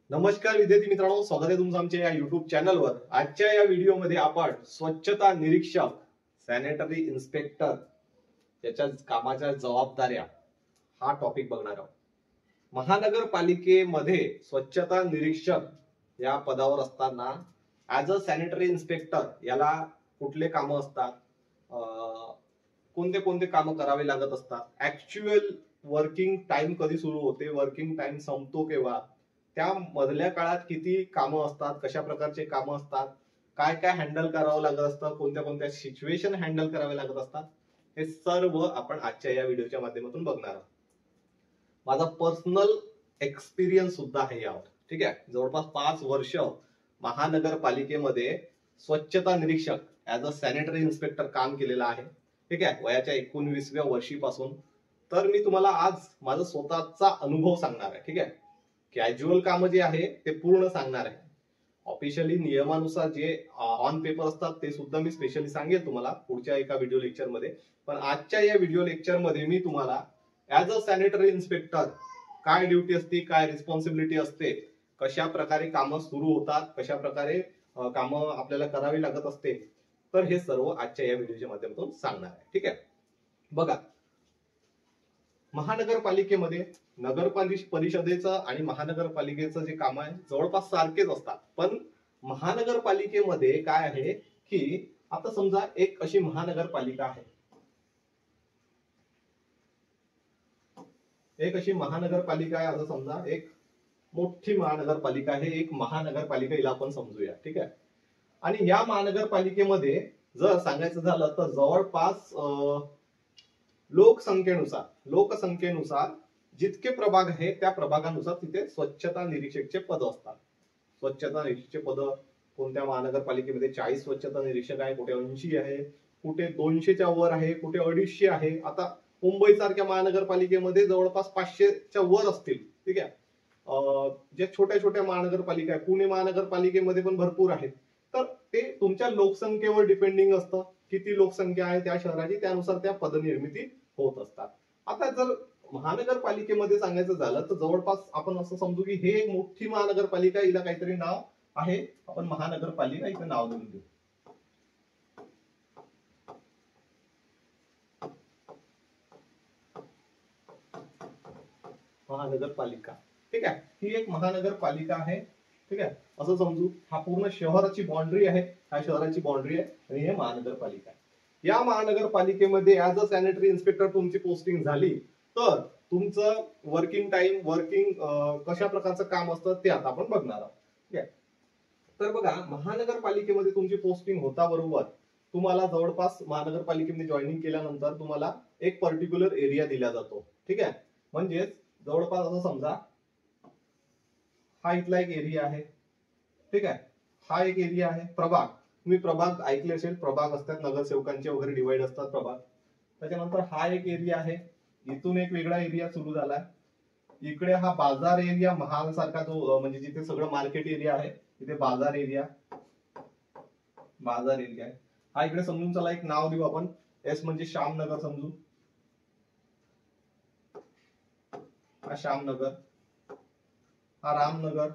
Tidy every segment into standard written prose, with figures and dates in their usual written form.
नमस्कार विद्यार्थी मित्रांनो, स्वागत आहे तुमचं आमच्या या युट्यूब चॅनलवर। आजच्या या व्हिडिओमध्ये आपण स्वच्छता निरीक्षक सॅनिटरी इन्स्पेक्टर याच्या कामाच्या जबाबदाऱ्या हा टॉपिक बघणार आहोत। महानगरपालिकेमध्ये स्वच्छता निरीक्षक या पदावर असताना ऍज अ सॅनिटरी इन्स्पेक्टर याला कुठले कामं असतात, कोणते कोणते कामं करावे लागत असतात, ऍक्च्युअल वर्किंग टाइम कधी सुरू होते, वर्किंग टाइम संपतो केव्हा, त्या मधल्या काळात किती कामं असतात, कशा प्रकारचे कामं असतात, काय काय हँडल करावं लागत असतं, कोणत्या कोणत्या सिच्युएशन हँडल करावे लागत असतात, हे सर्व आपण आजच्या या व्हिडिओच्या माध्यमातून बघणार आहोत। माझा पर्सनल एक्सपिरियन्स सुद्धा आहे यावर। ठीक आहे, जवळपास 5 वर्ष महानगरपालिकेमध्ये स्वच्छता निरीक्षक ऍज अ सॅनिटरी इन्स्पेक्टर काम केलेलं आहे। ठीक आहे, वयाच्या 19व्या वर्षीपासून। तर मी तुम्हाला आज माझा स्वतःचा अनुभव सांगणार आहे। ठीक आहे, कॅज्युअल काम जे आहे ते पूर्ण सांगणार आहे। ऑफिशियली नियमानुसार जे ऑन पेपर असतात ते सुद्धा मी स्पेशली सांगेल तुम्हाला पुढच्या एका व्हिडिओ लेक्चर मध्ये। पण आजच्या या व्हिडिओ लेक्चर मध्ये मी तुम्हाला ऍज अ सॅनिटरी इन्स्पेक्टर काय ड्युटी असते, काय रिस्पॉन्सिबिलिटी असते, कशा प्रकारे कामं सुरू होतात, कशा प्रकारे कामं आपल्याला करावी लागत असते, तर हे सर्व आजच्या या व्हिडिओच्या माध्यमातून सांगणार आहे। ठीक आहे, बघा, महानगरपालिकेमध्ये परिषदेचं आणि महानगरपालिकेचं जे काम आहे जवळपास सारखेच असतात। पण महानगरपालिकेमध्ये काय आहे की आता समजा एक अशी महानगरपालिका आहे, एक अशी महानगरपालिका आहे, असं समजा एक मोठी महानगरपालिका आहे, एक महानगरपालिका हिला आपण समजूया। ठीक आहे, आणि या महानगरपालिकेमध्ये जर सांगायचं झालं तर जवळपास लोकसंख्येनुसार जितके प्रभाग आहे त्या प्रभागानुसार तिथे स्वच्छता निरीक्षकचे पद असतात। स्वच्छता निरीक्षकचे पद कोणत्या महानगरपालिकेमध्ये 40 स्वच्छता निरीक्षक आहे, कुठे 80 आहे, कुठे 200च्या वर आहे, कुठे 250 आहे। आता मुंबई सारख्या महानगरपालिकेमध्ये जवळपास 500च्या वर असतील। ठीक आहे, जे छोट्या छोट्या महानगरपालिका आहे, पुणे महानगरपालिकेमध्ये पण भरपूर आहेत। तर ते तुमच्या लोकसंख्येवर डिपेंडिंग असतं, किती लोकसंख्या आहे त्या शहराची, त्यानुसार त्या पदनिर्मिती होत असतात। आता जर महानगरपालिकेमध्ये सांगायचं झालं तर जवळपास आपण असं समजू की हे एक मोठी महानगरपालिका, हिला काहीतरी नाव आहे, आपण महानगरपालिका इथं नाव देऊन देऊ। महानगरपालिका, ठीक आहे, ही एक महानगरपालिका आहे। ठीक आहे, असं समजू, हा पूर्ण शहराची बाउंड्री आहे, हा शहराची बाउंड्री आहे आणि हे महानगरपालिका आहे। या महानगरपालिकेमध्ये ऍज अ सॅनिटरी इन्स्पेक्टर तुमची पोस्टिंग झाली तर तुमचं वर्किंग टाइम, कशा प्रकारचं काम असतं ते आता आपण बघणार आहोत। ठीक आहे, तर बघा, महानगरपालिकेमध्ये तुमची पोस्टिंग होता बरोबर तुम्हाला जवळपास महानगरपालिकेमध्ये जॉईनिंग केल्यानंतर तुम्हाला एक पर्टिक्युलर एरिया दिला जातो। ठीक आहे, म्हणजे जवळपास असं समजा हा इथला एक एरिया आहे। ठीक आहे, हा एक एरिया आहे, प्रभाग, तुम्ही प्रभाग ऐकले असेल, प्रभाग असतात नगरसेवकांचे वगैरे डिवाइड असतात प्रभाग। त्याच्यानंतर हा एक एरिया आहे, इथून एक वेगळा एरिया सुरू झाला, इकडे हा बाजार एरिया, महाल सारखा जो म्हणजे जिथे सगळं मार्केट एरिया आहे तिथे बाजार एरिया आहे। हा इकडे समजून चला एक नाव देऊ आपण, एस म्हणजे श्यामनगर समजू, हा श्यामनगर, हा रामनगर।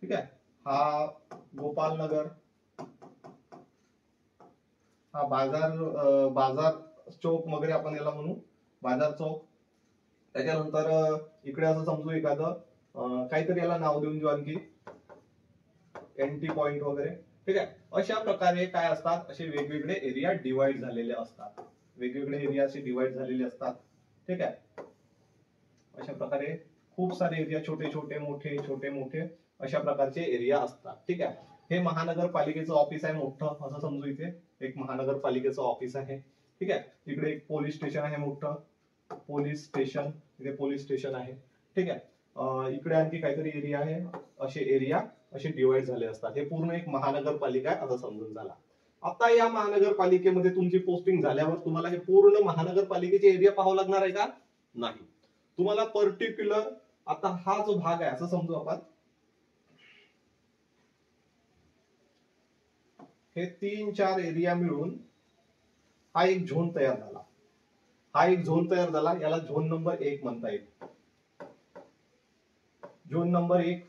ठीक आहे, हा गोपालनगर, हा बाजार चौक वगैरे आपण याला म्हणू, बाजार चौक। त्याच्यानंतर इकडे असं समजू एखादं काहीतरी याला नाव देऊन देऊ आणखी, एंट्री पॉइंट वगैरे। ठीक आहे, अशा प्रकारे काय असतात, असे वेगवेगळे एरिया डिवाइड झालेले असतात, वेगवेगळे एरिया असे डिवाइड झालेले असतात। ठीक आहे, अशा प्रकारे खूप सारे एरिया, छोटे छोटे मोठे अशा प्रकारचे एरिया असतात। ठीक आहे, हे महानगरपालिकेचं ऑफिस आहे मोठं, असं समजू, इथे एक महानगरपालिकेचं ऑफिस आहे। ठीक आहे, इकडे एक पोलीस स्टेशन आहे मोठं, पोलीस स्टेशन, इथे पोलीस स्टेशन आहे। ठीक आहे, इकडे आणखी काहीतरी एरिया आहे, असे एरिया असे डिवाइड झाले असतात। हे पूर्ण एक महानगरपालिका आहे असं समजून झाला। आता या महानगरपालिकेमध्ये तुमची पोस्टिंग झाल्यावर तुम्हाला हे पूर्ण महानगरपालिकेचे एरिया पाहावं लागणार आहे का? नाही, तुम्हाला पर्टिक्युलर आता हा जो भाग आहे असं समजू आपण, हे 3-4 एरिया मिळून हा एक झोन तयार झाला, याला झोन नंबर 1 म्हणता येईल। Zone number 1.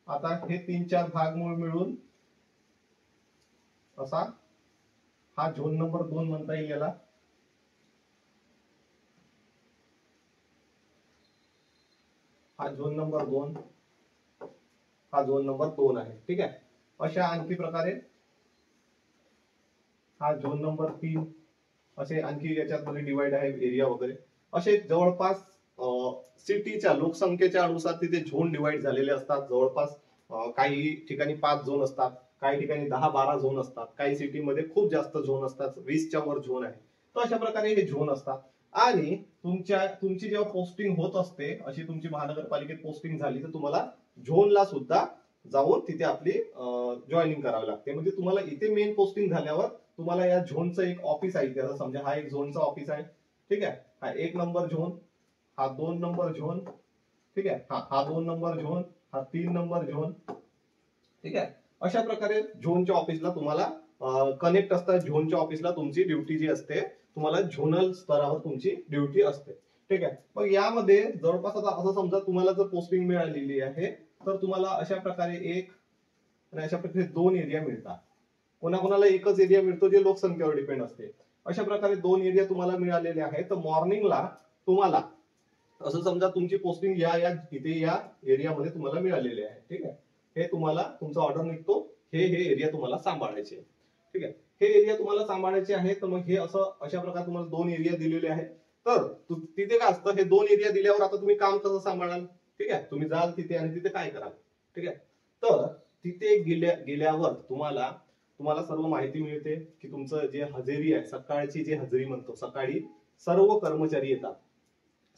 आता हे 3-4 भाग मिळून असा हा झोन नंबर 2 म्हणता येईल याला. हा झोन नंबर 2, हा झोन नंबर 2 आहे. ठीक आहे. अशा आणखी प्रकारे हा झोन नंबर 3, असे आणखी याच्यात डिवाइड आहे एरिया वगैरे. असे जवळपास सिटीच्या लोकसंख्येच्या अनुसार तिथे झोन डिवाइड झालेले असतात. जवळपास काही ठिकाणी 5 झोन असतात, काही ठिकाणी 10-12 झोन असतात, काही सिटीमध्ये खूप जास्त झोन असतात, 20च्या वर झोन आहे. तर अशा प्रकारे हे झोन असतात. आणि तुमची जेव्हा पोस्टिंग होत असते, अशी तुमची महानगरपालिकेत पोस्टिंग झाली, तर तुम्हाला झोनला सुद्धा जाऊन तिथे आपली जॉईनिंग करावी लागते. म्हणजे तुम्हाला इथे मेन पोस्टिंग झाल्यावर तुम्हाला या झोनचं एक ऑफिस आहे. असं समजा हा एक झोनचा ऑफिस आहे. ठीक आहे. हा 1 नंबर झोन, हा 2 नंबर झोन. ठीक आहे. हा 2 नंबर झोन, हा 3 नंबर झोन. ठीक आहे. अशा प्रकारे झोनच्या ऑफिसला तुम्हाला कनेक्ट असतात. झोनच्या ऑफिसला तुमची ड्युटी जी असते, तुम्हाला झोनल स्तरावर तुमची ड्युटी असते. ठीक आहे. मग यामध्ये जवळपास आता असं समजा तुम्हाला जर पोस्टिंग मिळालेली आहे, तर तुम्हाला अशा प्रकारे 1 आणि अशा प्रकारे 2 एरिया मिळतात. कोणाकोणाला एकच एरिया मिळतो जे लोकसंख्येवर डिपेंड असते. अशा प्रकारे 2 एरिया तुम्हाला मिळालेले आहेत. तर मॉर्निंगला तुम्हाला असं समजा तुमची पोस्टिंग या इथे या एरियामध्ये तुम्हाला मिळालेली आहे. ठीक आहे. हे तुम्हाला तुमचा ऑर्डर निघतो, हे एरिया तुम्हाला सांभाळायचे. ठीक आहे. हे एरिया तुम्हाला सांभाळायचे आहे. तर मग हे असं अशा प्रकारे तुम्हाला 2 एरिया दिलेले आहेत. तर तिथे काय असतं, हे 2 एरिया दिल्यावर आता तुम्ही काम कसं सांभाळाल? ठीक आहे. तुम्ही जाल तिथे आणि तिथे काय कराल? ठीक आहे. तर तिथे गेल्यावर तुम्हाला सर्व माहिती मिळते की तुमचं जे हजेरी आहे, सकाळची जी हजेरी म्हणतो, सकाळी सर्व कर्मचारी येतात.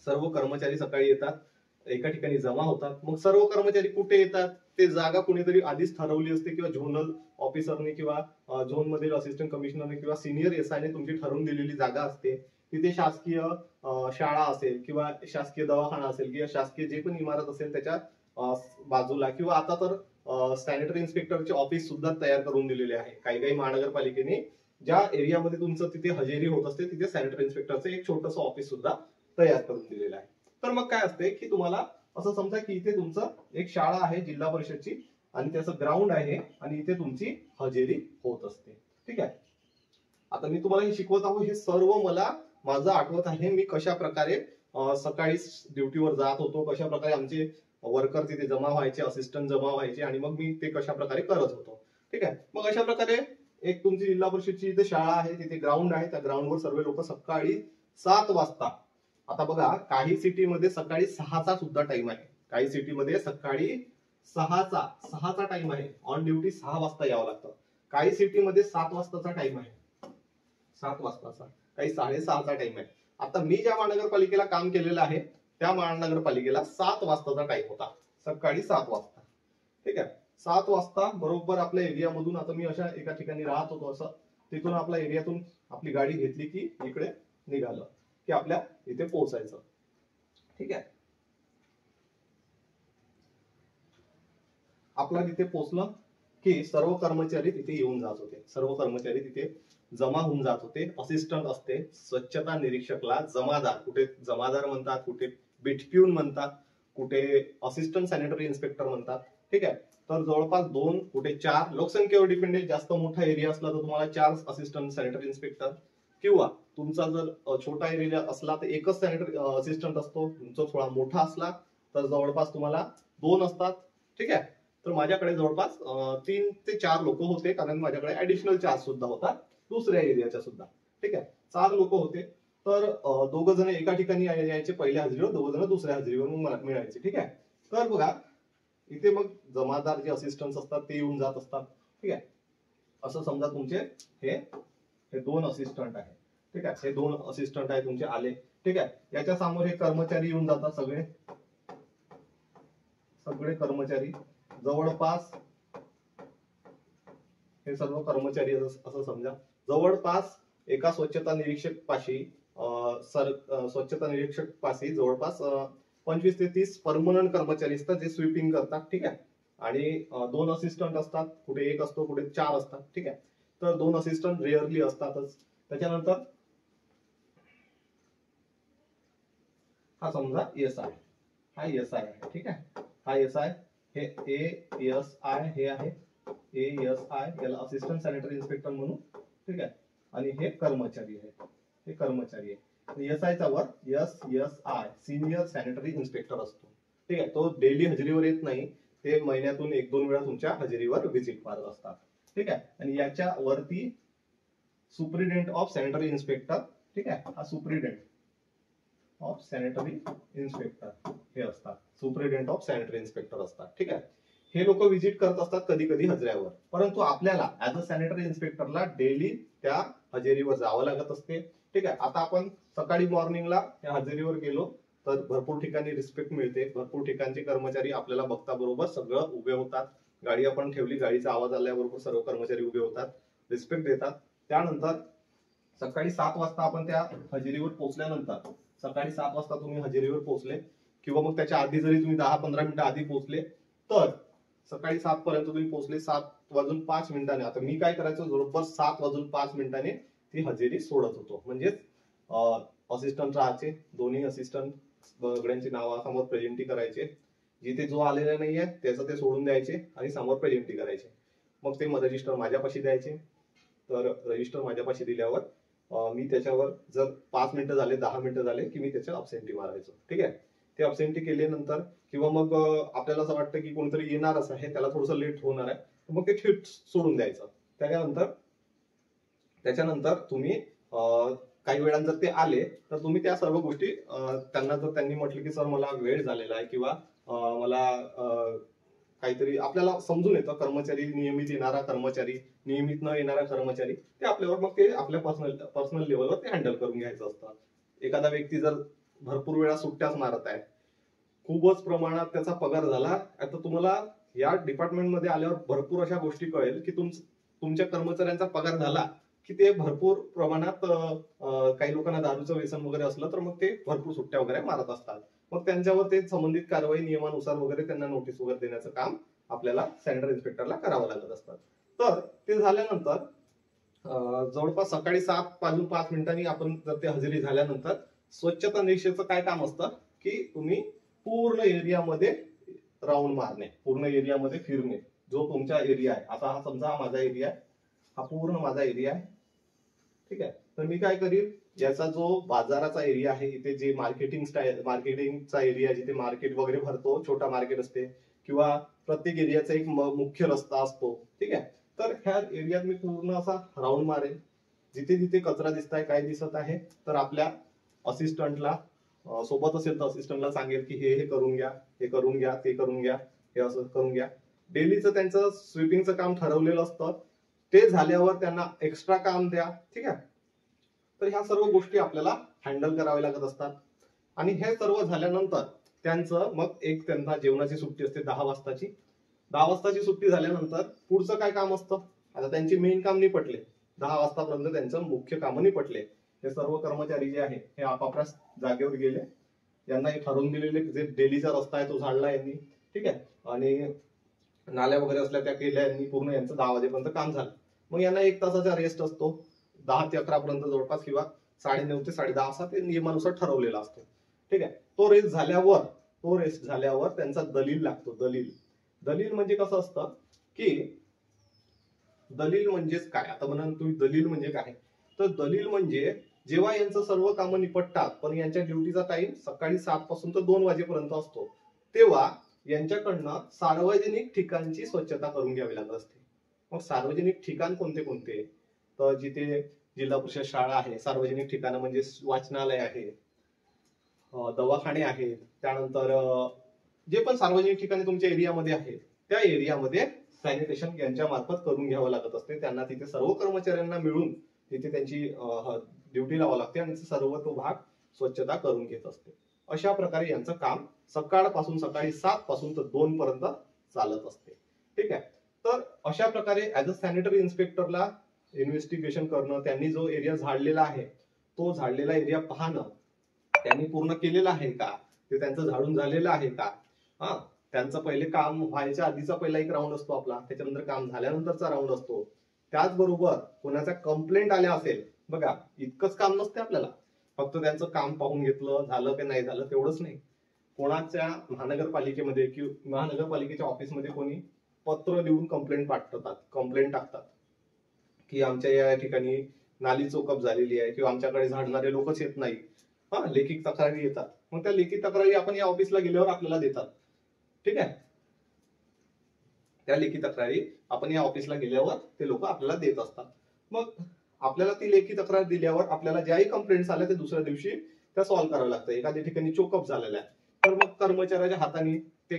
सर्व कर्मचारी सकाळी येतात, एका ठिकाणी जमा होतात. मग सर्व कर्मचारी कुठे येतात? ते जागा कुणीतरी आधीच ठरवली असते, किंवा झोनल ऑफिसरने किंवा झोन मधील असिस्टंट कमिशनरने किंवा सिनियर एसआयने तुमची ठरवून दिलेली जागा असते. तिथे शासकीय शाळा असेल, किंवा शासकीय दवाखाना असेल, किंवा शासकीय जे पण इमारत असेल त्याच्या बाजूला, किंवा आता तर सॅनिटरी इन्स्पेक्टरचे ऑफिस सुद्धा तयार करून दिलेले आहे. काही महानगरपालिकेने ज्या एरियामध्ये तुमचं तिथे हजेरी होत असते, तिथे सॅनिटरी इन्स्पेक्टरचं एक छोटंसं ऑफिस सुद्धा तयार करून दिलेलं आहे. तर मग काय असते की तुम्हाला असं समजा की इथे तुमचं एक शाळा आहे जिल्हा परिषदची, आणि त्याचं ग्राउंड आहे, आणि इथे तुमची हजेरी होत असते. ठीक आहे. आता मी तुम्हाला हे शिकवत आहो, हे सर्व मला माझं आठवत आहे. मी कशा प्रकारे सकाळी ड्युटीवर जात होतो, कशा प्रकारे आमचे वर्कर तिथे जमा व्हायचे, असिस्टंट जमा व्हायचे, आणि मग मी ते कशा प्रकारे करत होतो. ठीक आहे. मग अशा प्रकारे एक तुमची जिल्हा परिषदची इथे शाळा आहे, तिथे ग्राउंड आहे. त्या ग्राउंडवर सर्व लोक सकाळी 7 वाजता, आता बघा काही सिटीमध्ये सकाळी 6चा सुद्धा टाइम आहे. काही सिटीमध्ये सकाळी 6चा टाइम आहे. ऑन ड्युटी 6 वाजता यावं लागतं. काही सिटीमध्ये 7 वाजताचा टाइम आहे. 7 वाजताचा, काही 6:30चा टाइम आहे. आता मी ज्या महानगरपालिकेला काम केलेलं आहे, त्या महानगरपालिकेला 7 वाजताचा टाइम होता. सकाळी 7 वाजता. ठीक आहे. 7 वाजता बरोबर आपल्या एरियामधून, आता मी अशा एका ठिकाणी राहत होतो, असं तिथून आपल्या एरियातून आपली गाडी घेतली की इकडे निघालं की आपल्या इथे पोहोचायचं. ठीक आहे. आपला तिथे पोहोचलं की सर्व कर्मचारी तिथे येऊन जात होते. सर्व कर्मचारी तिथे जमा होऊन जात होते. असिस्टंट असते, स्वच्छता निरीक्षकला जमादार, कुठे जमादार म्हणतात, कुठे बिटप्यून म्हणतात, कुठे असिस्टंट सॅनिटरी इन्स्पेक्टर म्हणतात. ठीक आहे. तर जवळपास 2, कुठे 4, लोकसंख्येवर डिपेंडेंट. जास्त मोठा एरिया असला तर तुम्हाला 4 असिस्टंट सॅनिटरी इन्स्पेक्टर, किंवा तुमचा जर छोटा एरिया असला तर एकच सॅनिटरी असिस्टंट असतो. तुमचा थोडा मोठा असला तर जवळपास तुम्हाला 2 असतात. ठीक आहे. तर माझ्याकडे जवळपास 3 ते 4 लोक होते, कारण माझ्याकडे ऍडिशनल चार्ज सुद्धा होता दुसऱ्या एरियाच्या सुद्धा. ठीक आहे. 4 लोक होते. तर 2 जण एका ठिकाणी यायचे पहिल्या हजेरीवर, 2 जण दुसऱ्या हजेरीवर मिळायचे. ठीक आहे. तर बघा इथे मग जमादार जे असिस्टंट असतात ते येऊन जात असतात. ठीक आहे. असं समजा तुमचे हे 2 असिस्टंट आहे. ठीक आहे. हे 2 असिस्टंट आहे तुमचे आले. ठीक आहे. याच्या समोर हे कर्मचारी येऊन जातात, सगळे कर्मचारी जवळपास, हे सर्व कर्मचारी असं समजा. जवळपास एका स्वच्छता निरीक्षक पाशी जवळपास 25 ते 30 परमनंट कर्मचारी असतात जे स्वीपिंग करतात. ठीक आहे. आणि 2 असिस्टंट असतात, कुठे 1 असतो, कुठे 4 असतात. ठीक आहे. तर 2 असिस्टंट रेअरली असतातच. त्याच्यानंतर हा समजा एसआय, हा एसआय आहे. ठीक आहे. हा SI, हे ASI हे आहे ASI, याला असिस्टंट सॅनिटरी इन्स्पेक्टर म्हणून, ठीक आहे. आणि हे कर्मचारी आहे, हे कर्मचारी आहे. SI चा वर SSI सिनियर सॅनिटरी इन्स्पेक्टर असतो, ठीक आहे. तो डेली हजेरीवर येत नाही, ते महिन्यातून 1-2 वेळा तुमच्या हजेरीवर व्हिजिट मारत असतात, ठीक आहे. आणि याच्या वरती सुप्रिटेंडेंट ऑफ सॅनिटरी इन्स्पेक्टर, ठीक आहे. हा सुप्रिटेंडेंट ऑफ सॅनिटरी इन्स्पेक्टर हे असतात, सुप्रिटेंडेंट ऑफ सॅनिटरी इन्स्पेक्टर असतात, ठीक आहे. हे लोक व्हिजिट करत असतात कधी कधी हजेऱ्यावर, परंतु आपल्याला ऍज अ सॅनिटरी इन्स्पेक्टरला डेली त्या हजेरीवर जावं लागत असते, ठीक आहे. आता आपण सकाळी मॉर्निंगला या हजेरीवर गेलो तर भरपूर ठिकाणी रिस्पेक्ट मिळते, भरपूर ठिकाणचे कर्मचारी आपल्याला बघता बरोबर सगळं उभे होतात. गाडी आपण ठेवली, गाडीचा आवाज आल्याबरोबर सर्व कर्मचारी उभे होतात, रिस्पेक्ट देतात. त्यानंतर सकाळी 7 वाजता आपण त्या हजेरीवर पोहोचल्यानंतर, सकाळी 7 वाजता तुम्ही हजेरीवर पोहोचले किंवा मग त्याच्या आधी जरी तुम्ही 10-15 मिनिटं आधी पोहोचले, तर सकाळी 7 पर्यंत तुम्ही पोहोचले, 7:05 आता मी काय करायचो, बरोबर 7:05 ती हजेरी सोडत होतो. म्हणजे असिस्टंट राहायचे, दोन्ही असिस्टंट सगळ्यांची नावासमोर प्रेझेंटी करायचे, जिथे जो आलेला नाहीये त्याचं ते सोडून द्यायचे आणि समोर प्रेझेंटी करायचे. मग ते रजिस्टर माझ्यापाशी द्यायचे. तर रजिस्टर माझ्यापाशी दिल्यावर मी त्याच्यावर जर 5 मिनिटं झाले, 10 मिनिटं झाले की मी त्याच्या अब्सेंटी मारायचो, ठीक आहे. ते अब्सेंटी केल्यानंतर किंवा मग आपल्याला असं वाटतं की कोणतरी येणारच आहे, त्याला थोडंसं लेट होणार आहे, मग ते सोडून द्यायचं. त्याच्यानंतर तुम्ही काही वेळानंतर ते आले तर तुम्ही त्या सर्व गोष्टी त्यांना जर त्यांनी म्हटलं की सर मला वेळ झालेला आहे किंवा मला काहीतरी, आपल्याला समजून येतं कर्मचारी, नियमित येणारा कर्मचारी, नियमित न येणारा कर्मचारी, ते आपल्यावर मग ते आपल्या पर्सनल लेवलवर ते हँडल करून घ्यायचं असतं. एखादा व्यक्ती जर भरपूर वेळा सुट्ट्याच मारत आहे, खूपच प्रमाणात त्याचा पगार झाला, आता तुम्हाला या डिपार्टमेंटमध्ये आल्यावर भरपूर अशा गोष्टी कळेल की तुमच्या कर्मचाऱ्यांचा पगार झाला की ते भरपूर प्रमाणात काही लोकांना दारूचं व्यसन वगैरे असलं तर मग ते भरपूर सुट्ट्या वगैरे मारत असतात. मग त्यांच्यावर ते संबंधित कारवाई नियमानुसार वगैरे त्यांना नोटीस वगैरे देण्याचं काम आपल्याला सॅनिटरी इन्स्पेक्टरला करावं लागत असतं. तर ते झाल्यानंतर जवळपास सकाळी 7:05 आपण जर ते हजेरी झाल्यानंतर स्वच्छता निरीक्षकाचं काय काम असतं की तुम्ही पूर्ण एरियामध्ये राऊंड मारणे, पूर्ण एरियामध्ये फिरणे. जो तुमचा एरिया आहे, आता हा समजा हा माझा एरिया आहे, हा पूर्ण माझा एरिया आहे, ठीक आहे. तर मी काय करीन, याचा जो बाजाराचा एरिया आहे, इथे जे मार्केटिंगचा एरिया, जिथे मार्केट वगैरे भरतो, छोटा मार्केट असते किंवा प्रत्येक एरियाचा एक मुख्य रस्ता असतो, ठीक आहे. तर ह्या एरियात मी पूर्ण असा राऊंड मारेन. जिथे जिथे कचरा दिसताय, काय दिसत आहे, तर आपल्या असिस्टंटला सोबत असेल तर असिस्टंटला सांगेल की हे करून घ्या, हे करून घ्या, ते करून घ्या, हे असं करून घ्या. डेलीचं त्यांचं स्वीपिंगचं काम ठरवलेलं असतं, ते झाल्यावर त्यांना एक्स्ट्रा काम द्या, ठीक आहे. तर ह्या सर्व गोष्टी आपल्याला हँडल कराव्या लागत असतात. आणि हे सर्व झाल्यानंतर त्यांचं मग त्यांना जेवणाची सुट्टी असते 10 वाजताची. 10 वाजताची सुट्टी झाल्यानंतर पुढचं काय काम असतं, आता त्यांची मेन काम निपटले, 10 वाजतापर्यंत त्यांचं मुख्य काम निपटले. हे सर्व कर्मचारी जे आहे हे आपापल्या जागेवर गेले, यांना हे ठरवून दिलेले जे डेलीचा रस्ता आहे तो झाडला यांनी, ठीक आहे. आणि नाल्या वगैरे असल्या त्या केल्या यांनी, पूर्ण यांचं 10 वाजेपर्यंत काम झालं. मग यांना 1 तासाचा रेस्ट असतो 10 ते 11 पर्यंत जवळपास, किंवा 9:30 ते 10:30 असा ते नियमानुसार ठरवलेला असतो, ठीक आहे. तो रेस्ट झाल्यावर त्यांचा दलील लागतो. दलील म्हणजे कसं असतं की दलील म्हणजेच काय, आता म्हणा तुम्ही दलील म्हणजे काय, तर दलील म्हणजे जेव्हा यांचं सर्व कामं निपटतात पण यांच्या ड्युटीचा टाइम सकाळी 7 पासून तर 2 वाजेपर्यंत असतो, तेव्हा यांच्याकडनं सार्वजनिक ठिकाणची स्वच्छता करून घ्यावी लागत असते. मग सार्वजनिक ठिकाण कोणते कोणते, तर जिथे जिल्हा परिषद शाळा आहे, सार्वजनिक ठिकाणं म्हणजे वाचनालय आहे, दवाखाने आहेत, त्यानंतर जे पण सार्वजनिक ठिकाणी तुमच्या एरियामध्ये आहेत त्या एरियामध्ये सॅनिटेशन यांच्या मार्फत करून घ्यावं लागत असते. त्यांना तिथे सर्व कर्मचाऱ्यांना मिळून तिथे त्यांची ड्युटी लावावी लागते आणि सर्व तो भाग स्वच्छता करून घेत असते. अशा प्रकारे यांचं काम सकाळपासून, सकाळी 7 पासून तर 2 पर्यंत चालत असते, ठीक आहे. तर अशा प्रकारे ऍज अ सॅनिटरी इन्स्पेक्टरला इन्व्हेस्टिगेशन करणं, त्यांनी जो एरिया झाडलेला आहे तो झाडलेला एरिया पाहणं, त्यांनी पूर्ण केलेला आहे का, ते त्यांचं झाडून झालेलं आहे का, त्यांचं पहिले काम व्हायच्या आधीचा पहिला एक राऊंड असतो आपला, त्याच्यानंतर काम झाल्यानंतरचा राऊंड असतो. त्याचबरोबर कोणाच्या कंप्लेंट आल्या असेल, बघा इतकंच काम नसते आपल्याला, फक्त त्यांचं काम पाहून घेतलं, झालं की नाही झालं तेवढंच नाही, कोणाच्या महानगरपालिकेमध्ये किंवा महानगरपालिकेच्या ऑफिसमध्ये कोणी पत्र लिहून कंप्लेंट टाकतात की आमच्या या ठिकाणी नाली चोकअप झालेली आहे किंवा आमच्याकडे झाडणारे लोकच येत नाही, लेखी तक्रारी येतात. मग त्या लेखी तक्रारी आपण या ऑफिसला गेल्यावर आपल्याला देतात. ठीक आहे, त्या लेखी तक्रारी आपण या ऑफिसला गेल्यावर ते लोक आपल्याला देत असतात. मग आपल्याला ती लेखी तक्रार दिल्यावर आपल्याला ज्याही कंप्लेंट्स आल्या ते दुसऱ्या दिवशी त्या सॉल्व्ह कराव्या लागतात. एखाद्या ठिकाणी चोकअप झालेला आहे तर मग कर्मचाऱ्याच्या हाताने ते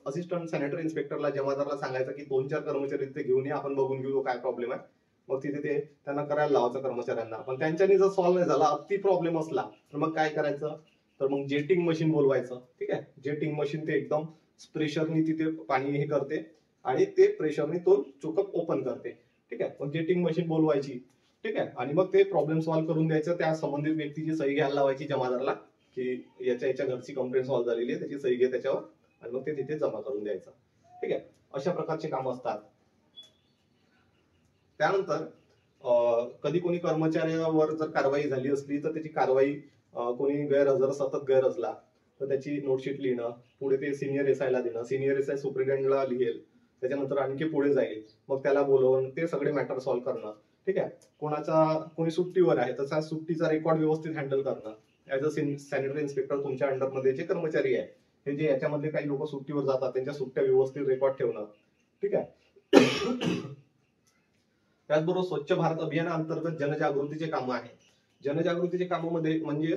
असिस्टंट सॅनिटरी इन्स्पेक्टरला जमादारला सांगायचं की 2-4 कर्मचारी ते घेऊन या, आपण बघून घेऊ काय प्रॉब्लेम आहे. मग तिथे ते त्यांना करायला लावायचं कर्मचाऱ्यांना. पण त्यांच्यानी जर सॉल्व्ह नाही झाला, अति प्रॉब्लेम असला तर मग काय करायचं, तर मग जेटिंग मशीन बोलवायचं. ठीक आहे, जेटिंग मशीन ते एकदम प्रेशरनी तिथे पाणी हे करते आणि ते प्रेशरने तो चोकअप ओपन करते. ठीक आहे, मग जेटिंग मशीन बोलवायची. ठीक आहे, आणि मग ते प्रॉब्लेम सॉल्व्ह करून द्यायचं. त्या संबंधित व्यक्तीची सही घ्यायला लावायची जमादारला की याच्या घरची कंप्लेंट सॉल्व्ह झालेली आहे, त्याची सही घे त्याच्यावर, आणि मग ते तिथे जमा करून द्यायचं. ठीक आहे, अशा प्रकारचे काम असतात. त्यानंतर कधी कोणी कर्मचाऱ्यावर जर कारवाई झाली असली तर त्याची कारवाई, कोणी सतत गैरहजर तर त्याची नोटशीट लिहिणं, पुढे ते सिनियर एसआयला देणं, सिनियर एसआय सुप्रिटेंडेंटला लिहेल, त्याच्यानंतर आणखी पुढे जाईल, मग त्याला बोलवून ते सगळे मॅटर सॉल्व्ह करणं. ठीक आहे, कोणी सुट्टीवर आहे तर सुट्टीचा रेकॉर्ड व्यवस्थित हँडल करणं. ऍज अ सॅनिटरी इन्स्पेक्टर तुमच्या अंडरमध्ये जे कर्मचारी आहे, हे जे याच्यामध्ये काही लोक सुट्टीवर जातात त्यांच्या सुट्ट्या व्यवस्थित रेकॉर्ड ठेवणं. ठीक आहे, त्याचबरोबर स्वच्छ भारत अभियानाअंतर्गत जनजागृतीचे कामं आहे. जनजागृतीचे कामामध्ये म्हणजे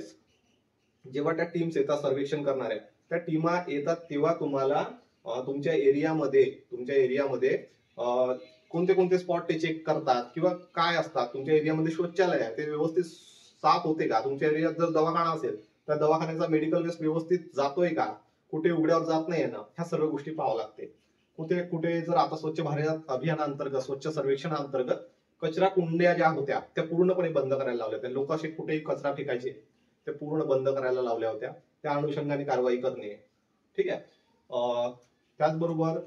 जेव्हा त्या टीम्स येतात सर्वेक्षण करणाऱ्या, त्या टीमा येतात तेव्हा तुम्हाला तुमच्या एरियामध्ये कोणते कोणते स्पॉट ते चेक करतात किंवा काय असतात. तुमच्या एरियामध्ये शौचालय आहे ते व्यवस्थित साफ होते का, तुमच्या एरियात जर दवाखाना असेल तर दवाखान्याचा मेडिकल वेस्ट व्यवस्थित जातोय का, कुठे उघड्यावर जात नाही ना, ह्या सर्व गोष्टी पाहावं लागते. कुठे कुठे जर आता स्वच्छ भारत अभियानाअंतर्गत स्वच्छ सर्वेक्षणाअंतर्गत कचरा कुंड्या ज्या होत्या त्या पूर्णपणे बंद करायला लावल्या होत्या. लोक असे कुठेही कचरा फेकायचे ते पूर्ण बंद करायला लावल्या होत्या. त्या अनुषंगाने कारवाई करणे. ठीक आहे, त्याचबरोबर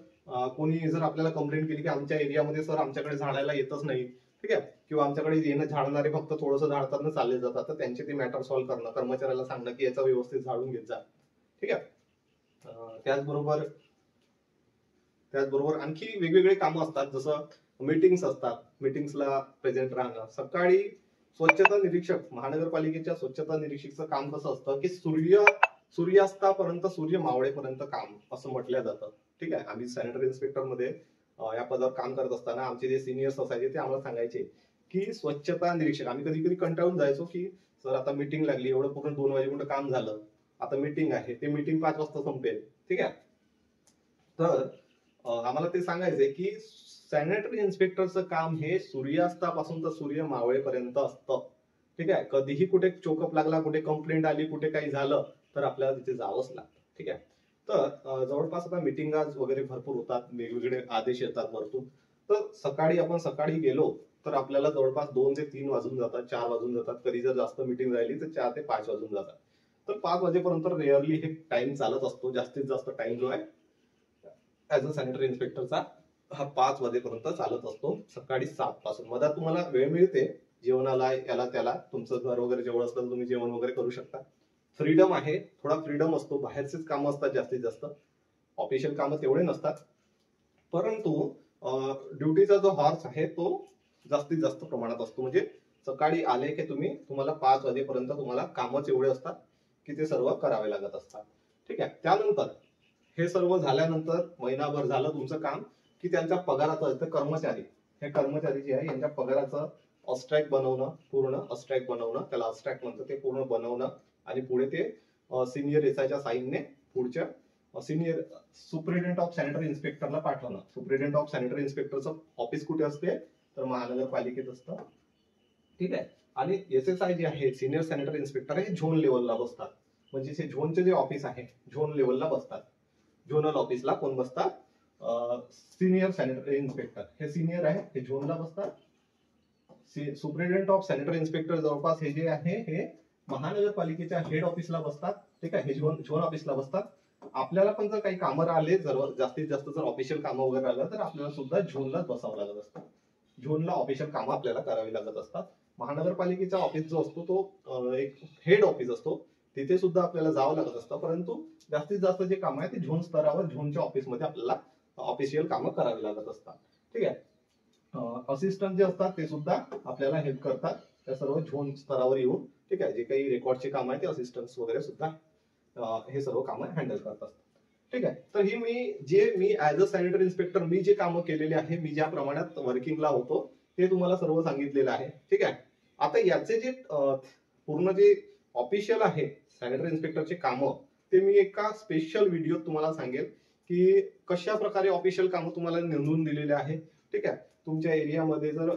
कोणी जर आपल्याला कंप्लेंट केली की आमच्या एरियामध्ये सर आमच्याकडे झाडायला येतच नाही, ठीक आहे, किंवा आमच्याकडे येणं झाडणारे फक्त थोडंसं झाडताना चालले जातात, तर त्यांचे ते मॅटर सॉल्व्ह करणं, कर्मचाऱ्याला सांगणं की याचा व्यवस्थित झाडून घेत जा. ठीक आहे, त्याचबरोबर आणखी वेगवेगळे कामं असतात, जसं मीटिंग्स असतात, मीटिंग्सला प्रेझेंट राहणं. सकाळी स्वच्छता निरीक्षक, महानगरपालिकेच्या स्वच्छता निरीक्षकचं काम कसं असतं की सूर्यास्तापर्यंत, सूर्य मावळेपर्यंत काम असं म्हटलं जातं. ठीक आहे, आम्ही सॅनिटरी इन्स्पेक्टर मध्ये या पदावर काम करत असताना आमचे जे सिनियर्स असायचे ते आम्हाला सांगायचे की स्वच्छता निरीक्षक, आम्ही कधी कधी कंटाळून जायचो की सर आता मीटिंग लागली, एवढं पूर्ण 2 वाजेपर्यंत काम झालं, आता मीटिंग आहे, ते मीटिंग 5 वाजता संपेल. ठीक आहे, तर आम्हाला ते सांगायचे की सॅनिटरी इन्स्पेक्टरचं काम हे सूर्यास्तापासून तर सूर्य मावळेपर्यंत असतं. ठीक आहे, कधीही कुठे चोकअप लागला, कुठे कंप्लेंट आली, कुठे काही झालं तर आपल्याला तिथे जावंच लागतं. ठीक आहे, तर जवळपास आता मीटिंग वगैरे भरपूर होतात, वेगवेगळे आदेश येतात भरपूर. तर सकाळी गेलो तर आपल्याला जवळपास 2 ते 3 वाजून जातात, 4 वाजून जातात. कधी जर जास्त मीटिंग राहिली तर 4 ते 5 वाजून जातात. तर 5 वाजेपर्यंत रेअरली हे टाइम चालत असतो. जास्तीत जास्त टाइम जो आहे ऍज अ सॅनिटरी इन्स्पेक्टरचा हा 5 वाजेपर्यंत चालत असतो, सकाळी 7 पासून. मधात तुम्हाला वेळ मिळते जेवणाला, याला त्याला, तुमचं घर वगैरे जवळ असलं तुम्ही जेवण वगैरे करू शकता. फ्रीडम आहे, थोडा फ्रीडम असतो. बाहेरचेच कामं असतात जास्तीत जास्त, ऑफिशियल कामं तेवढे नसतात. परंतु ड्युटीचा जो हॉर्स आहे तो जास्तीत जास्त प्रमाणात असतो. म्हणजे सकाळी आले की तुम्हाला 5 वाजेपर्यंत तुम्हाला कामच एवढे असतात की ते सर्व करावे लागत असतात. ठीक आहे, त्यानंतर हे सर्व झाल्यानंतर महिनाभर झालं तुमचं काम की त्यांच्या पगाराचं, हे कर्मचारी जे आहे यांच्या पगाराचं अब्स्ट्रॅक्ट बनवणं, पूर्ण अब्स्ट्रॅक्ट बनवणं, त्याला अब्स्ट्रॅक्ट म्हणतात, ते पूर्ण बनवणं आणि पुढे ते सिनियर एसआयच्या साईनने पुढच्या सिनियर सुप्रिटेंडेंट ऑफ सॅनिटरी इन्स्पेक्टरला पाठवणं. सुप्रिटेंडेंट ऑफ सॅनिटरी इन्स्पेक्टरचं ऑफिस कुठे असते तर महानगरपालिकेत असतं. ठीक आहे, आणि एसएसआय जे आहे, सिनियर सॅनिटरी इन्स्पेक्टर, हे झोन लेवलला बसतात. म्हणजे हे झोनचे जे ऑफिस आहे झोन लेवलला बसतात. झोनल ऑफिसला कोण बसतात, सिनियर सॅनिटरी इन्स्पेक्टर, हे सिनियर आहे, हे झोनला बसतात. सुप्रिटेंडेंट ऑफ सॅनिटरी इन्स्पेक्टर जवळपास हे जे आहे हे महानगरपालिकेच्या हेड ऑफिसला बसतात. ठीक आहे, हे झोन ऑफिसला बसतात. आपल्याला पण जर काही कामं आले, जर जास्तीत जास्त जर ऑफिशियल कामं वगैरे आलं तर आपल्याला सुद्धा झोनलाच बसावं लागत असतं. झोनला ऑफिशियल कामं आपल्याला करावी लागत असतात. महानगरपालिकेचा ऑफिस जो असतो तो एक हेड ऑफिस असतो. तिथे सुद्धा आपल्याला जावं लागत असतं, परंतु जास्तीत जास्त जे काम आहे ते झोन स्तरावर झोनच्या ऑफिसमध्ये आपल्याला ऑफिशियल कामं करावी लागत असतात. ठीक आहे. असिस्टंट जे असतात ते सुद्धा आपल्याला हेल्प करतात त्या सर्व झोन स्तरावर येऊन. ठीक आहे. जे काही रेकॉर्डचे काम आहे ते असिस्टंट वगैरे सुद्धा हे सर्व कामं हँडल करतात. ठीक आहे. तर ही मी ऍज अ सॅनिटरी इन्स्पेक्टर मी जे कामं केलेले आहे, मी ज्या प्रमाणात वर्किंगला होतो ते तुम्हाला सर्व सांगितलेलं आहे. ठीक आहे. आता याचे जे पूर्ण जे ऑफिशियल आहे सॅनिटरी इन्स्पेक्टरचे कामं, ते मी एका स्पेशल व्हिडिओ तुम्हाला सांगेल की कशा प्रकारे ऑफिशियल कामं तुम्हाला नेमून दिलेले आहे. ठीक आहे. तुमच्या एरियामध्ये जर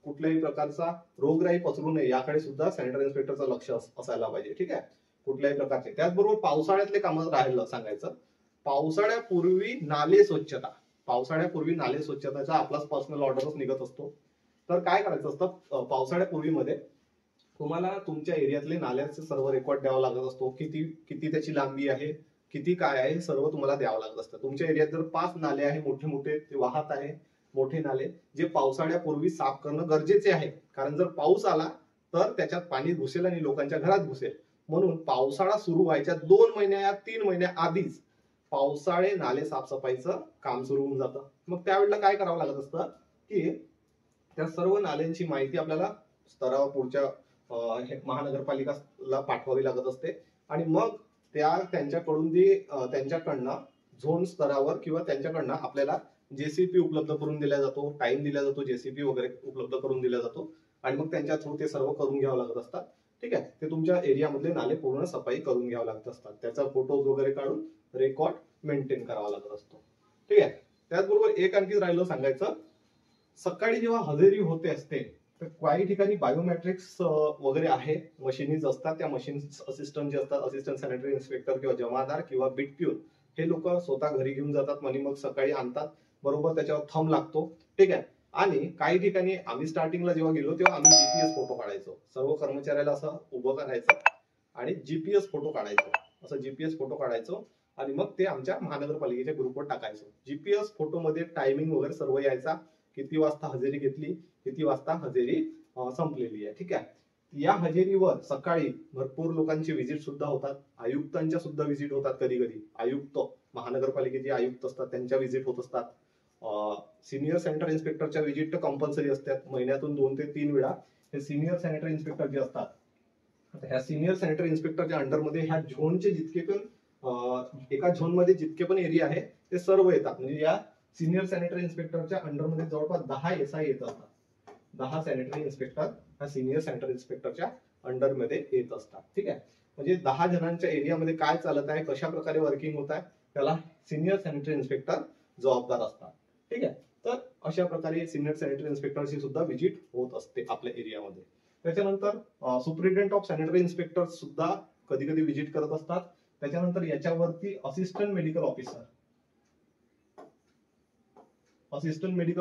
कुठल्याही प्रकारचा रोगराई पसरू नये याकडे सुद्धा सॅनिटरी इन्स्पेक्टरचं लक्ष असायला पाहिजे. ठीक आहे. कुठल्याही प्रकारचे. त्याचबरोबर पावसाळ्यातले कामं राहिलं सांगायचं, पावसाळ्यापूर्वी नाले स्वच्छताचा आपलाच पर्सनल ऑर्डरच निघत असतो. तर काय करायचं असतं, पावसाळ्यापूर्वी मध्ये तुम्हाला तुमच्या एरियातले नाल्याचे सर्व रेकॉर्ड द्यावा लागत असतो. किती त्याची लांबी आहे, किती काय आहे, हे सर्व तुम्हाला द्यावं लागत असतं. तुमच्या एरियात जर 5 नाले आहे मोठे मोठे ते वाहत आहे, मोठे नाले जे पावसाळ्यापूर्वी साफ करणं गरजेचे आहे. कारण जर पाऊस आला तर त्याच्यात पाणी घुसेल आणि लोकांच्या घरात घुसेल. म्हणून पावसाळा सुरू व्हायच्या 2 महिन्या या 3 महिन्या आधीच पावसाळे नाले साफसफाईचं काम सुरू होऊन जातं. मग त्यावेळेला काय करावं लागत असतं की त्या सर्व नाल्यांची माहिती आपल्याला स्तरावर पुढच्या महानगरपालिकाला पाठवावी लागत असते आणि मग त्यांच्याकडून त्यांच्याकडनं झोन स्तरावर किंवा त्यांच्याकडनं आपल्याला जेसीपी उपलब्ध करून दिला जातो, टाइम दिला जातो, जेसीपी वगैरे उपलब्ध करून दिला जातो आणि मग त्यांच्या थ्रू ते सर्व करून घ्यावं लागत असतात. ठीक आहे. ते तुमच्या एरियामधले नाले पूर्ण सफाई करून घ्यावं लागत असतात. त्याचा फोटोज वगैरे काढून रेकॉर्ड मेंटेन करावा लागत असतो. ठीक आहे. त्याचबरोबर एक आणखी राहिलं सांगायचं, सकाळी जेव्हा हजेरी होते असते तर काही ठिकाणी बायोमेट्रिक्स वगैरे आहे, मशीन्स असतात. त्या मशीन असिस्टंट जे असतात, असिस्टंट सॅनिटरी इन्स्पेक्टर किंवा जमादार किंवा बीट पिऊन, हे लोक स्वतः घरी घेऊन जातात आणि मग सकाळी आणतात. बरोबर त्याच्यावर थंब लागतो. ठीक आहे. आणि काही ठिकाणी आम्ही स्टार्टिंगला जेव्हा गेलो तेव्हा आम्ही जीपीएस फोटो काढायचो. सर्व कर्मचाऱ्याला असं उभं करायचं आणि जीपीएस फोटो काढायचो. असं जीपीएस फोटो काढायचो आणि मग ते आमच्या महानगरपालिकेच्या ग्रुपवर टाकायचो. जीपीएस फोटो मध्ये टायमिंग वगैरे सर्व यायचा, किती वाजता हजेरी घेतली, किती वाजता हजेरी संपलेली आहे. ठीक आहे. या हजेरीवर सकाळी भरपूर लोकांची व्हिजिट सुद्धा होतात, आयुक्तांच्या सुद्धा व्हिजिट होतात. कधी कधी आयुक्त, महानगरपालिकेचे आयुक्त असतात त्यांच्या व्हिजिट होत असतात. सिनियर सॅनिटरी इन्स्पेक्टरच्या व्हिजिट तर कंपल्सरी असतात. महिन्यातून 2 ते 3 वेळा हे सिनियर सॅनिटरी इन्स्पेक्टर जे असतात, ह्या सिनियर सॅनिटरी इन्स्पेक्टरच्या अंडरमध्ये ह्या झोनचे जितके पण एका झोन मध्ये जितके पण एरिया आहे ते सर्व येतात. म्हणजे या सिनियर सॅनिटरी इन्स्पेक्टरच्या अंडरमध्ये जवळपास 10 SI येत असतात. 10 सॅनिटरी इन्स्पेक्टर ह्या सिनियर सॅनिटरी इन्स्पेक्टरच्या अंडरमध्ये येत असतात. ठीक आहे. म्हणजे 10 जणांच्या एरियामध्ये काय चालत आहे, कशा प्रकारे वर्किंग होत आहे, त्याला सिनियर सॅनिटरी इन्स्पेक्टर जबाबदार असतात. ठीक आहे. तर अशा प्रकारे सिनियर सॅनिटरी इन्स्पेक्टरची सुद्धा व्हिजिट होत असते आपल्या एरियामध्ये. त्याच्यानंतर सुपरिटेंडेंट ऑफ सॅनिटरी इन्स्पेक्टर सुद्धा कधी कधी व्हिजिट करत असतात. त्याच्यानंतर याच्यावरती असिस्टंट मेडिकल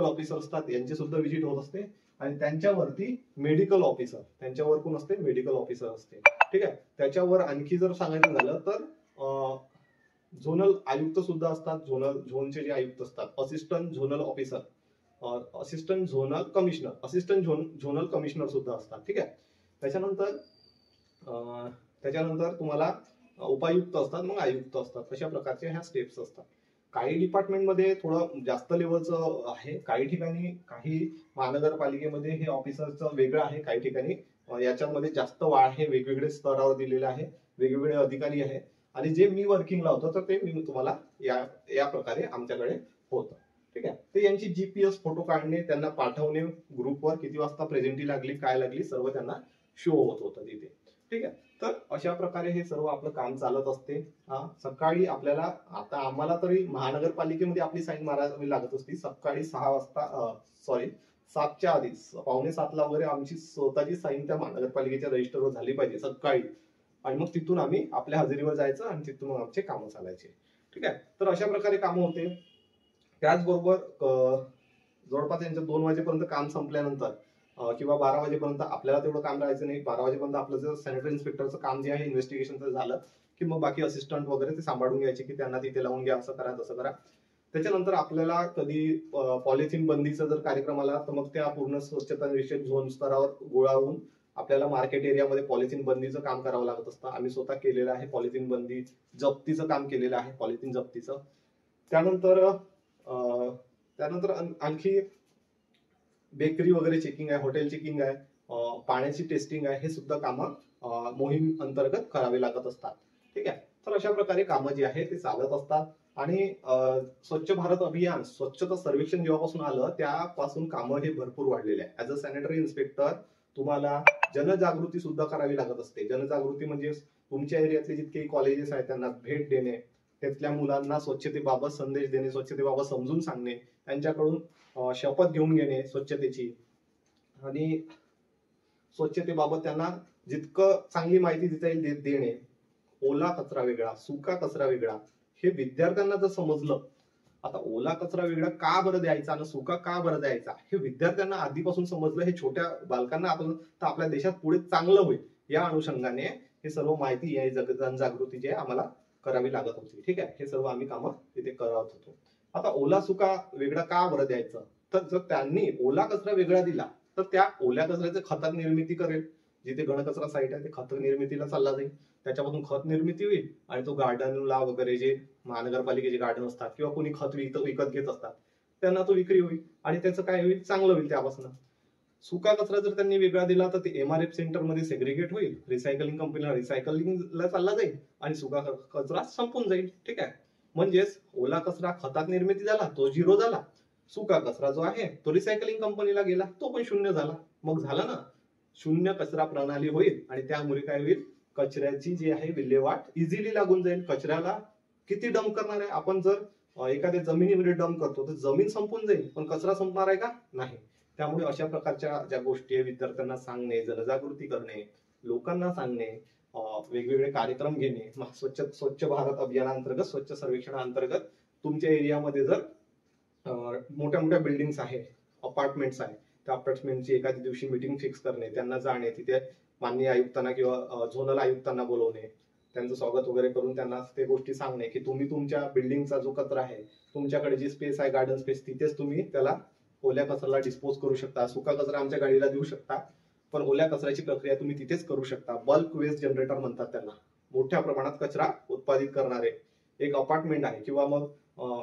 ऑफिसर असतात, यांची सुद्धा व्हिजिट होत असते. आणि त्यांच्यावरती मेडिकल ऑफिसर, त्यांच्यावर कोण असते, मेडिकल ऑफिसर असते. ठीक आहे. त्याच्यावर आणखी जर सांगायचं झालं तर झोनल आयुक्त सुद्धा असतात. झोनचे जे आयुक्त असतात, assistant zonal officer, assistant zonal commissioner, assistant zonal commissioner सुद्धा असतात. ठीक आहे. त्याच्यानंतर तुम्हाला उपायुक्त असतात, मग आयुक्त असतात. अशा प्रकारचे ह्या स्टेप्स असतात. काही डिपार्टमेंटमध्ये थोडं जास्त लेवलचं आहे, काही ठिकाणी काही महानगरपालिकेमध्ये हे ऑफिसरचं वेगळं आहे, काही ठिकाणी याच्यामध्ये जास्त वाढ आहे, वेगवेगळे स्तरावर दिलेले आहे, वेगवेगळे अधिकारी आहे. आणि जे मी वर्किंगला होतो तर ते मी तुम्हाला या प्रकारे आमच्याकडे होतं. ठीक आहे. तर यांची जीपीएस फोटो काढणे, त्यांना पाठवणे, ग्रुपवर किती वाजता प्रेझेंटी लागली, काय लागली, सर्व त्यांना शो होत होतं तिथे. ठीक आहे. तर अशा प्रकारे हे सर्व आपलं काम चालत असते. सकाळी आपल्याला, आता आम्हाला तरी महानगरपालिकेमध्ये आपली साईन मारावी लागत असती सकाळी 6 वाजता, 7च्या आधी, 6:45 वगैरे आमची स्वतःची साईन त्या महानगरपालिकेच्या रजिस्टरवर झाली पाहिजे सकाळी. आणि मग तिथून आम्ही आपल्या हजेरीवर जायचं आणि तिथून मग आमचे कामं चालायचे. ठीक आहे. तर अशा प्रकारे कामं होते. त्याचबरोबर जवळपास यांचं 2 वाजेपर्यंत काम संपल्यानंतर किंवा 12 वाजेपर्यंत आपल्याला तेवढं काम राहायचं नाही. 12 वाजेपर्यंत आपलं जर सॅनिटरी इन्स्पेक्टरचं काम जे आहे इन्व्हेस्टिगेशनचं झालं की मग बाकी असिस्टंट वगैरे ते सांभाळून घ्यायचे की त्यांना तिथे लावून घ्या, असं करा, तसं करा. त्याच्यानंतर आपल्याला कधी पॉलिथिन बंदीचा जर कार्यक्रम आला तर मग त्या पूर्ण स्वच्छता निरीक्षक झोन स्तरावर गोळा होऊन आपल्याला मार्केट एरियामध्ये पॉलिथिन बंदीचं काम करावं लागत असतं. आम्ही स्वतः केलेलं आहे पॉलिथिन बंदी, जप्तीचं काम केलेलं आहे, पॉलिथिन जप्तीचं. त्यानंतर त्यानंतर आणखी बेकरी वगैरे चेकिंग आहे, हॉटेल चेकिंग आहे, पाण्याची टेस्टिंग आहे, हे सुद्धा कामं मोहीम अंतर्गत करावे लागत असतात. ठीक आहे. तर अशा प्रकारे कामं जी आहे ते चालत असतात. आणि स्वच्छ भारत अभियान, स्वच्छता सर्वेक्षण जेव्हापासून आलं त्यापासून कामं हे भरपूर वाढलेले आहे. ऍज अ सॅनिटरी इन्स्पेक्टर तुम्हाला जनजागृती सुद्धा करावी लागत असते. जनजागृती म्हणजे तुमच्या एरियातले जितके कॉलेजेस आहेत त्यांना भेट देणे, त्यातल्या मुलांना स्वच्छतेबाबत संदेश देणे, स्वच्छतेबाबत समजून सांगणे, त्यांच्याकडून शपथ घेऊन घेणे स्वच्छतेची, आणि स्वच्छतेबाबत त्यांना जितकं चांगली माहिती देता येईल देणे. ओला कचरा वेगळा, सुका कचरा वेगळा, हे विद्यार्थ्यांना जर समजलं, आता ओला कचरा वेगळा का बरं द्यायचा आणि सुका का बरं द्यायचा हे विद्यार्थ्यांना आधीपासून समजलं, हे छोट्या बालकांना आपण तर आपल्या देशात पुढे चांगलं होईल या अनुषंगाने हे सर्व माहिती आहे जनजागृती जी आहे आम्हाला करावी लागत होती. ठीक आहे. हे सर्व आम्ही कामं तिथे करत होतो. आता ओला सुका वेगळा का बरं द्यायचं, तर जर त्यांनी ओला कचरा वेगळा दिला तर त्या ओल्या कचऱ्याचे खतात निर्मिती करेल. जिथे घनकचरा साईट आहे ते खत निर्मितीला चालला जाईल, त्याच्यापासून खत निर्मिती होईल आणि तो गार्डनला वगैरे जे महानगरपालिकेचे गार्डन असतात किंवा कोणी खत विकत घेत असतात त्यांना तो विक्री होईल आणि त्याचं काय होईल, चांगलं होईल त्यापासून. सुका कचरा जर त्यांनी वेगळा दिला तर ते MRF सेंटर मध्ये सेग्रिगेट होईल, रिसायकलिंग कंपनीला रिसायकलिंगला चालला जाईल आणि सुका कचरा संपून जाईल. ठीक आहे. म्हणजेच ओला कचरा खतात निर्मिती झाला तो 0 झाला, सुका कचरा जो आहे तो रिसायकलिंग कंपनीला गेला तो पण 0 झाला. मग झालं ना, शून्य कचरा प्रणाली होईल आणि त्यामुळे काय होईल, कचऱ्याची जी आहे विल्हेवाट इझिली लागून जाईल. कचऱ्याला किती डंप करणार आहे आपण, जर एखाद्या जमिनीमध्ये डंप करतो तर जमीन संपून जाईल पण कचरा संपणार आहे का, नाही. त्यामुळे अशा प्रकारच्या ज्या गोष्टी आहे विद्यार्थ्यांना सांगणे, जनजागृती करणे, लोकांना सांगणे, वेगवेगळे कार्यक्रम घेणे, स्वच्छ भारत अभियानांतर्गत, स्वच्छ सर्वेक्षणाअंतर्गत तुमच्या एरियामध्ये जर मोठ्या मोठ्या बिल्डिंग्स आहेत, अपार्टमेंट्स आहेत, त्या अपार्टमेंटची एखाद्या दिवशी मीटिंग फिक्स करणे, त्यांना जाणे, तिथे माननीय आयुक्तांना किंवा झोनल आयुक्तांना बोलवणे, त्यांचं स्वागत वगैरे करून त्यांना ते गोष्टी सांगणे की तुम्ही तुमच्या बिल्डिंगचा जो कचरा आहे, तुमच्याकडे जी स्पेस आहे गार्डन स्पेस, तिथेच तुम्ही त्याला ओल्या कचऱ्याला डिस्पोज करू शकता. सुका कचरा आमच्या गाडीला देऊ शकता, पण ओल्या कचऱ्याची प्रक्रिया तुम्ही तिथेच करू शकता. बल्क वेस्ट जनरेटर म्हणतात त्यांना, मोठ्या प्रमाणात कचरा उत्पादित करणारे एक अपार्टमेंट आहे किंवा मग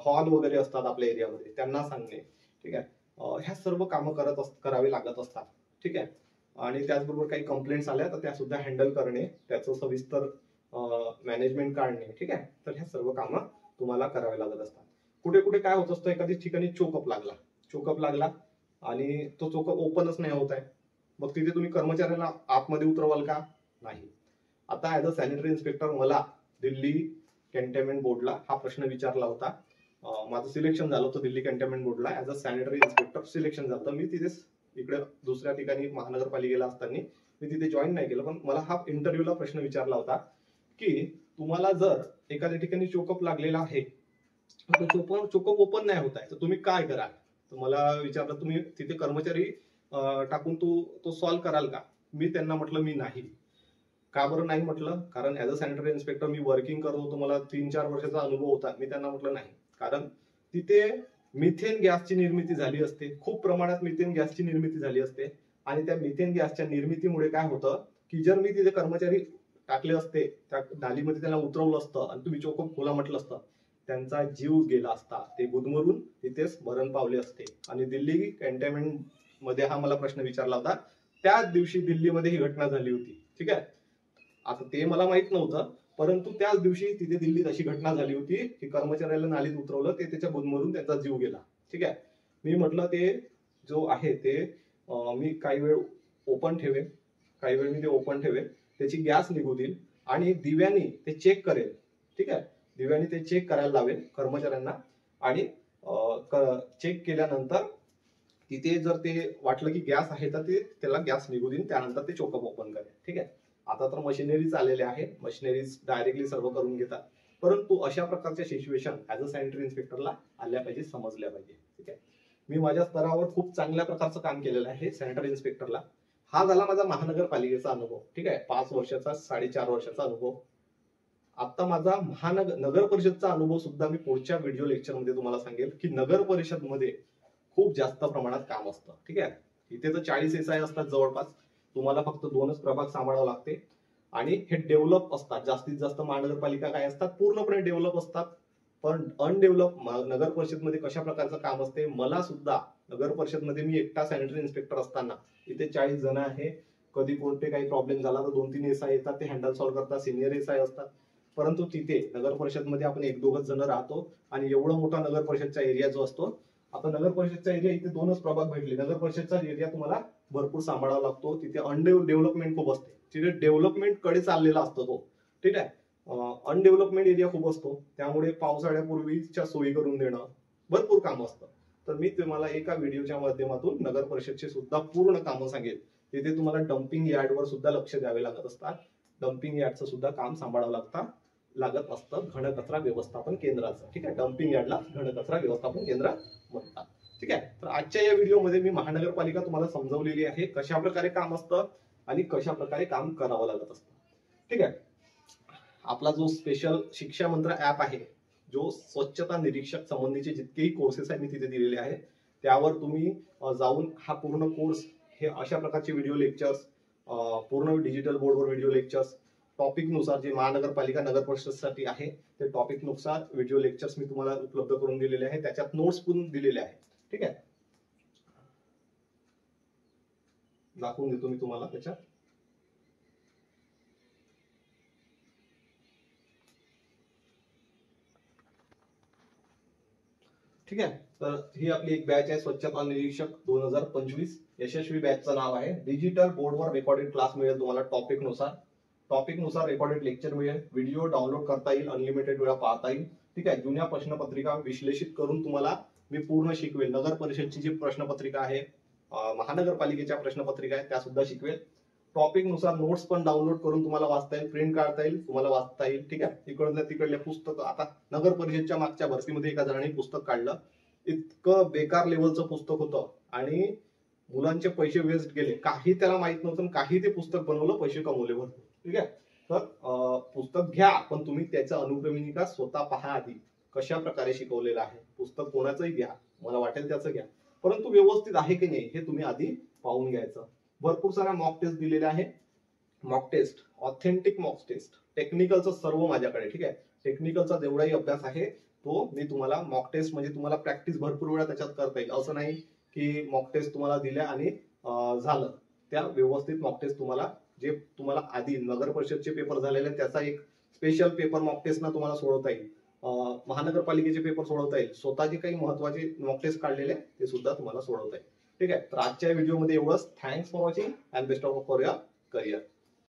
हॉल वगैरे असतात आपल्या एरियामध्ये, त्यांना सांगणे. ठीक आहे. ह्या सर्व कामं करावे लागत असतात. ठीक आहे. आणि त्याचबरोबर काही कंप्लेंट्स आल्या तर त्या सुद्धा हँडल करणे, त्याचं सविस्तर मॅनेजमेंट काढणे. ठीक आहे. तर ह्या सर्व कामं तुम्हाला करावे लागत असतात. कुठे कुठे काय होत असतं, एखादी ठिकाणी चोकअप लागला आणि तो चोकअप ओपनच नाही होत आहे, मग तिथे तुम्ही कर्मचाऱ्यांना आतमध्ये उतरवाल का, नाही. आता ऍज अ सॅनिटरी इन्स्पेक्टर मला दिल्ली कॅन्टोन्मेंट बोर्डला हा प्रश्न विचारला होता. माझं सिलेक्शन झालं होतं Delhi cantonment बोर्डला, as a sanitary inspector selection झालं. मी तिथेच इकडे दुसऱ्या ठिकाणी महानगरपालिकेला असताना मी तिथे जॉईन नाही केलं, पण मला हा इंटरव्ह्यूला प्रश्न विचारला होता की तुम्हाला जर एखाद्या ठिकाणी चोकअप लागलेला आहे, चोकअप ओपन नाही होत आहे, तर तुम्ही काय कराल. तर मला विचारलं तुम्ही तिथे कर्मचारी टाकून तो सॉल्व्ह कराल का. मी त्यांना म्हटलं मी नाही. का बरं नाही म्हटलं, कारण as a sanitary inspector me working करत होतो, मला 3-4 वर्षाचा अनुभव होता. मी त्यांना म्हटलं नाही, कारण तिथे मिथेन गॅसची निर्मिती झाली असते, खूप प्रमाणात मिथेन गॅसची निर्मिती झाली असते आणि त्या मिथेन गॅसच्या निर्मितीमुळे काय होतं की जर मी तिथे कर्मचारी टाकले असते, त्या नालीमध्ये त्यांना उतरवलं असतं आणि तुम्ही चोकअप खोला म्हटलं असतं, त्यांचा जीव गेला असता, ते गुदमरून तिथेच मरण पावले असते. आणि दिल्ली कॅन्टोन्मेंट मध्ये हा मला प्रश्न विचारला होता, त्याच दिवशी दिल्लीमध्ये ही घटना झाली होती. ठीक आहे. आता ते मला माहित नव्हतं, परंतु त्याच दिवशी तिथे दिल्लीत अशी घटना झाली होती की कर्मचाऱ्याला नालीत उतरवलं, ते त्याच्या गुदमरून त्यांचा जीव गेला. ठीक आहे. मी म्हटलं ते जो आहे ते मी काही वेळ ओपन ठेवेन, त्याची गॅस निघू देईल आणि दिव्यानी ते चेक करेल. ठीक आहे. दिव्यानी ते चेक करायला लावेल कर्मचाऱ्यांना आणि चेक केल्यानंतर तिथे जर ते वाटलं की गॅस आहे तर ते त्याला गॅस निघू देईन, त्यानंतर ते चोकअप ओपन करेल. ठीक आहे. आता तर मशिनरीज आलेल्या आहेत, मशिनरीज डायरेक्टली सर्व करून घेतात, परंतु अशा प्रकारच्या सिच्युएशन ऍज अ सॅनिटरी इन्स्पेक्टरला आल्या पाहिजे, समजल्या पाहिजे. ठीक आहे. मी माझ्या स्तरावर खूप चांगल्या प्रकारचं काम केलेलं आहे सॅनिटरी इन्स्पेक्टरला. हा झाला माझा महानगरपालिकेचा अनुभव. ठीक आहे. 5 वर्षाचा 4.5 वर्षाचा अनुभव. आता माझा नगर परिषदचा अनुभव सुद्धा मी पुढच्या व्हिडिओ लेक्चरमध्ये तुम्हाला सांगेल की नगर परिषद मध्ये खूप जास्त प्रमाणात काम असतं. ठीक आहे. इथे तर 40 SI असतात जवळपास, तुम्हाला फक्त 2च प्रभाग सांभाळावे लागते आणि हे डेव्हलप असतात. जास्तीत जास्त महानगरपालिका काय असतात, पूर्णपणे डेव्हलप असतात. पण अनडेव्हलप नगर परिषदमध्ये कशा प्रकारचं काम असते, मला सुद्धा नगर परिषदमध्ये मी एकटा सॅनिटरी इन्स्पेक्टर असताना इथे 40 जण आहे. कधी कोणते काही प्रॉब्लेम झाला तर 2-3 एसआय येतात, ते हँडल सॉल्व्ह करतात, सिनियर एसआय असतात. परंतु तिथे नगर परिषदमध्ये आपण 1-2च जण राहतो आणि एवढा मोठा नगर परिषदचा एरिया जो असतो, आता नगर परिषदचा एरिया इथे 2च प्रभाग भेटले, नगर परिषदचा एरिया तुम्हाला भरपूर सांभाळावा लागतो. तिथे अनडेव्हलपमेंट खूप असते, तिथे डेव्हलपमेंट कडे चाललेला असतो तो. ठीक आहे, अनडेव्हलपमेंट एरिया खूप असतो, त्यामुळे पावसाळ्यापूर्वीच्या सोयी करून देणं, भरपूर काम असतं. तर मी तुम्हाला एका व्हिडिओच्या माध्यमातून नगर परिषदचे सुद्धा पूर्ण कामं सांगेल. तिथे तुम्हाला डम्पिंग यार्डवर सुद्धा लक्ष द्यावे लागत असतात. डम्पिंग यार्डचं सुद्धा काम सांभाळावं लागत असतं घनकचरा व्यवस्थापन केंद्राचं. ठीक आहे, डम्पिंग यार्डला घनकचरा व्यवस्थापन केंद्र म्हणतात. ठीक आहे, तर आजच्या या व्हिडिओमध्ये मी महानगरपालिका तुम्हाला समजवलेली आहे, कशा प्रकारे काम असतं आणि कशा प्रकारे काम करावं लागत असतं. ठीक आहे, आपला जो स्पेशल शिक्षा मंत्र ऍप आहे, जो स्वच्छता निरीक्षक संबंधीचे जितकेही कोर्सेस आहेत मी तिथे दिलेले आहेत, त्यावर तुम्ही जाऊन हा पूर्ण कोर्स, हे अशा प्रकारचे व्हिडिओ लेक्चर्स, पूर्ण डिजिटल बोर्डवर व्हिडिओ लेक्चर्स, टॉपिक नुसार जे महानगरपालिका नगर परिषदसाठी आहे ते टॉपिक नुसार व्हिडिओ लेक्चर्स मी तुम्हाला उपलब्ध करून दिलेले आहे. त्याच्यात नोट्स पण दिलेले आहेत. ठीक आहे, दाखवून देतो मी तुम्हाला त्याच्यात. ठीक आहे, तर ही आपली एक बॅच आहे, स्वच्छता निरीक्षक 2025. यशस्वी बॅचचं नाव आहे. डिजिटल बोर्डवर रेकॉर्डेड क्लास मिळेल तुम्हाला टॉपिक नुसार रेकॉर्डेड लेक्चर मिळेल, व्हिडिओ डाउनलोड करता येईल, अनलिमिटेड वेळा पाहता येईल. ठीक आहे, जुन्या प्रश्नपत्रिका विश्लेषित करून तुम्हाला मी पूर्ण शिकवेल. नगर परिषदची जी प्रश्नपत्रिका आहे, महानगरपालिकेच्या प्रश्नपत्रिका आहेत, त्या सुद्धा शिकवेल. टॉपिक नुसार नोट्स पण डाउनलोड करून तुम्हाला वाचता येईल, प्रिंट काढता येईल, तुम्हाला वाचता येईल. ठीक आहे, तिकडल्या पुस्तक, आता नगर परिषदच्या मागच्या भरतीमध्ये एका जणांनी पुस्तक काढलं, इतकं बेकार लेवलचं पुस्तक होतं आणि मुलांचे पैसे वेस्ट गेले, काही त्याला माहित नव्हतं, काही ते पुस्तक बनवलं, पैसे कमवले भरपूर. ठीक आहे, तर पुस्तक घ्या, पण तुम्ही त्याचं अनुक्रमणिका स्वतः पहा आधी, कशा प्रकारे शिकवलेलं आहे. पुस्तक कोणाचंही घ्या, मला वाटेल त्याचं घ्या, परंतु व्यवस्थित आहे की नाही हे तुम्ही आधी पाहून घ्यायचं. भरपूर साऱ्या मॉक टेस्ट दिलेल्या आहे, mock test, authentic mock test, टेक्निकलचं सर्व माझ्याकडे. ठीक आहे, टेक्निकलचा जेवढाही अभ्यास आहे तो मी तुम्हाला, मॉक टेस्ट म्हणजे तुम्हाला प्रॅक्टिस भरपूर वेळा त्याच्यात करता येईल. असं नाही की मॉक टेस्ट तुम्हाला दिल्या आणि झालं, त्या व्यवस्थित मॉक टेस्ट तुम्हाला, जे तुम्हाला आधी नगर परिषदचे पेपर झालेले त्याचा एक स्पेशल पेपर मॉक टेस्ट ना तुम्हाला सोडवता येईल, महानगरपालिकेचे पेपर सोडवता येईल, स्वतःचे काही महत्वाचे मॉक टेस्ट काढलेले ते सुद्धा तुम्हाला सोडवता येईल. ठीक आहे, तर आजच्या व्हिडिओमध्ये एवढंच. Thanks for watching and best of for your career.